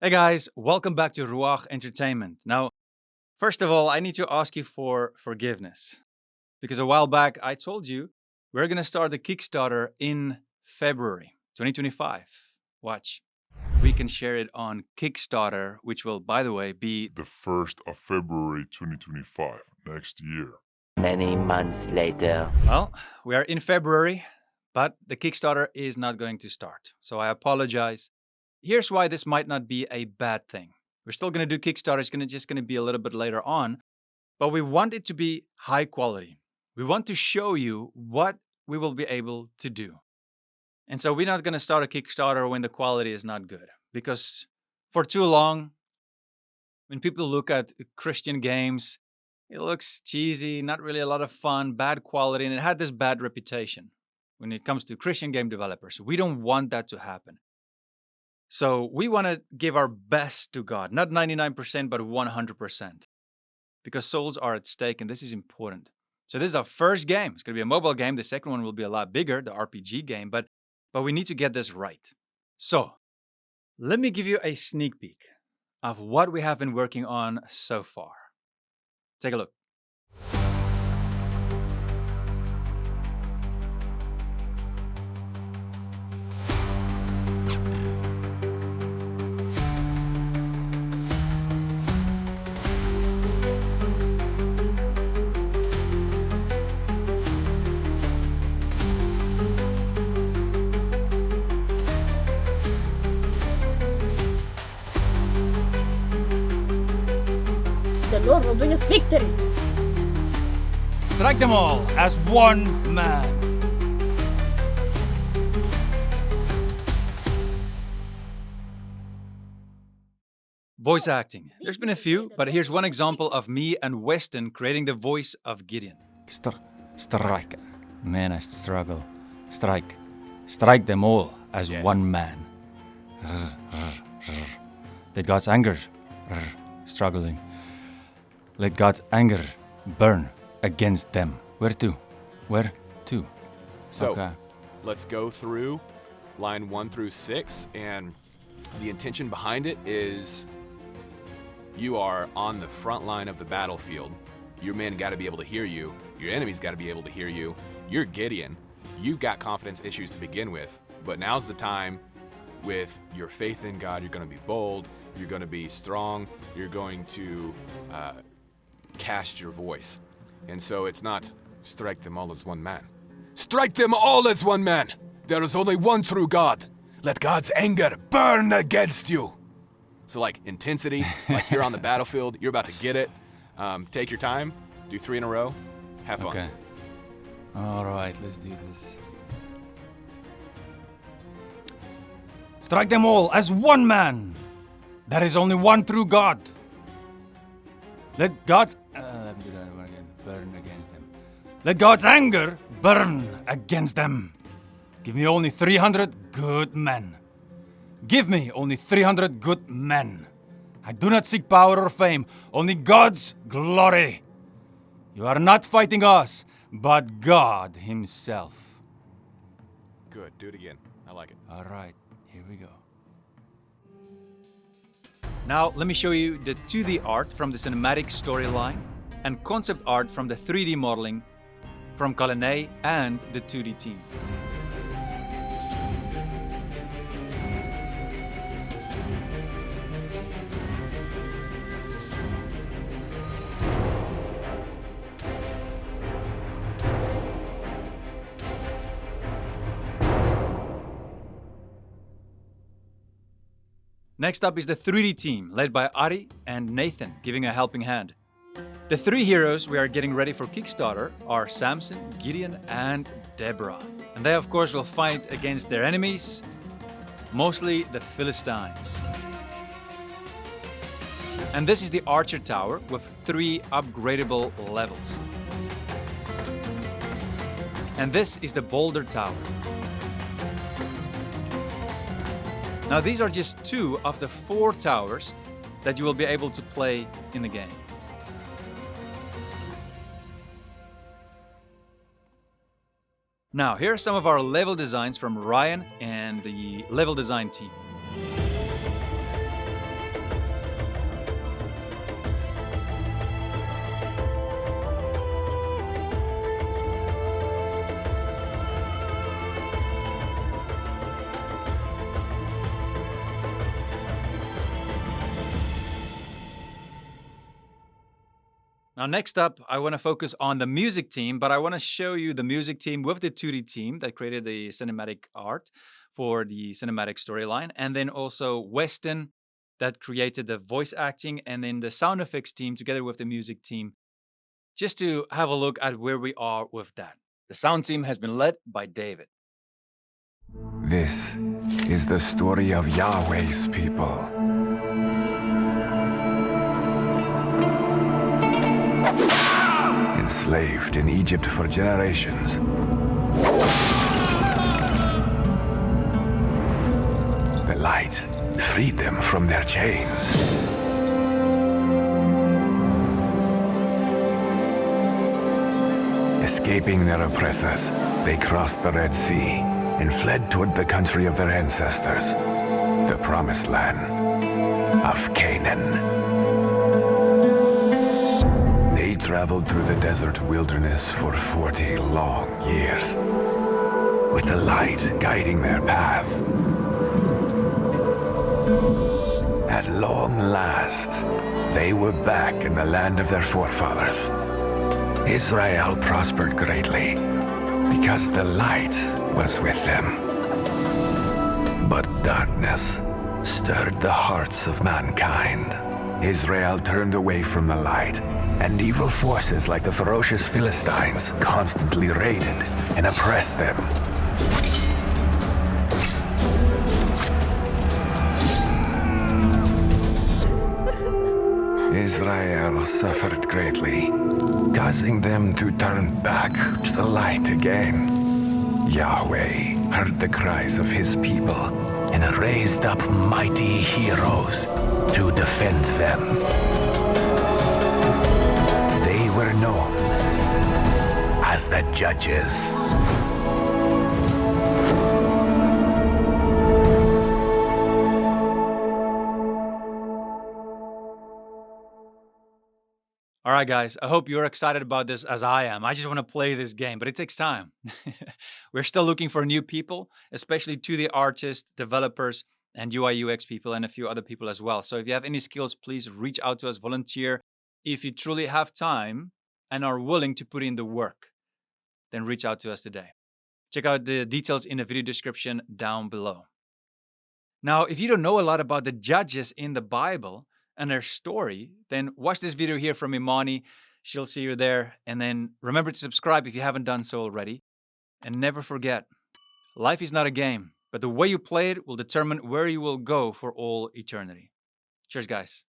Hey guys, welcome back to Ruach Entertainment. Now, first of all, I need to ask you for forgiveness because a while back I told you we're going to start the Kickstarter in February 2025. Watch. We can share it on Kickstarter, which will, by the way, be the 1st of February 2025, next year. Many months later. Well, we are in February, but the Kickstarter is not going to start. So I apologize. Here's why this might not be a bad thing. We're still going to do Kickstarter. It's just going to be a little bit later on, but we want it to be high quality. We want to show you what we will be able to do. And so we're not going to start a Kickstarter when the quality is not good, because for too long, when people look at Christian games, it looks cheesy, not really a lot of fun, bad quality, and it had this bad reputation when it comes to Christian game developers. We don't want that to happen. So we want to give our best to God, not 99%, but 100%, because souls are at stake, and this is important. So this is our first game. It's going to be a mobile game. The second one will be a lot bigger, the RPG game, but we need to get this right. So let me give you a sneak peek of what we have been working on so far. Take a look. The Lord will bring us victory. Strike them all as one man. Voice acting. There's been a few, but here's one example of me and Weston creating the voice of Gideon. Strike. Man, I struggle. Strike. Strike them all as one man. Let God's anger. Struggling. Let God's anger burn against them. Where to? Where to? So, Okay. let's go through line 1 through 6, and the intention behind it is you are on the front line of the battlefield. Your men got to be able to hear you. Your enemies got to be able to hear you. You're Gideon. You've got confidence issues to begin with, but now's the time. With your faith in God, you're going to be bold. You're going to be strong. You're going to cast your voice. And so it's not strike them all as one man. Strike them all as one man! There is only one true God. Let God's anger burn against you. So like intensity, like you're on the battlefield, you're about to get it. Take your time, do 3 in a row, have fun. Okay. All right, let's do this. Strike them all as one man. There is only one true God. Let God's burn against them. Let God's anger burn against them. Give me only 300 good men. Give me only 300 good men. I do not seek power or fame, only God's glory. You are not fighting us, but God Himself. Good, do it again. I like it. All right, here we go. Now, let me show you the 2D art from the cinematic storyline and concept art from the 3D modeling from Kalene and the 2D team. Next up is the 3D team, led by Ari and Nathan, giving a helping hand. The 3 heroes we are getting ready for Kickstarter are Samson, Gideon, and Deborah. And they, of course, will fight against their enemies, mostly the Philistines. And this is the Archer Tower with 3 upgradable levels. And this is the Boulder Tower. Now, these are just 2 of the 4 towers that you will be able to play in the game. Now, here are some of our level designs from Ryan and the level design team. Now, next up, I want to focus on the music team, but I want to show you the music team with the 2D team that created the cinematic art for the cinematic storyline, and then also Weston that created the voice acting, and then the sound effects team together with the music team, just to have a look at where we are with that. The sound team has been led by David. This is the story of Yahweh's people. Enslaved in Egypt for generations. The light freed them from their chains. Escaping their oppressors, they crossed the Red Sea and fled toward the country of their ancestors, the promised land of Canaan. They traveled through the desert wilderness for 40 long years, with the light guiding their path. At long last, they were back in the land of their forefathers. Israel prospered greatly because the light was with them. But darkness stirred the hearts of mankind. Israel turned away from the light, and evil forces like the ferocious Philistines constantly raided and oppressed them. Israel suffered greatly, causing them to turn back to the light again. Yahweh heard the cries of his people and raised up mighty heroes to defend them. They were known as the Judges. All right, guys, I hope you're excited about this as I am. I just want to play this game, but it takes time. We're still looking for new people, especially 2D artists, developers, and UI UX people, and a few other people as well. So if you have any skills, please reach out to us, volunteer. If you truly have time and are willing to put in the work, then reach out to us today. Check out the details in the video description down below. Now, if you don't know a lot about the judges in the Bible and their story, then watch this video here from Imani. She'll see you there. And then remember to subscribe if you haven't done so already. And never forget, life is not a game, but the way you play it will determine where you will go for all eternity. Cheers, guys.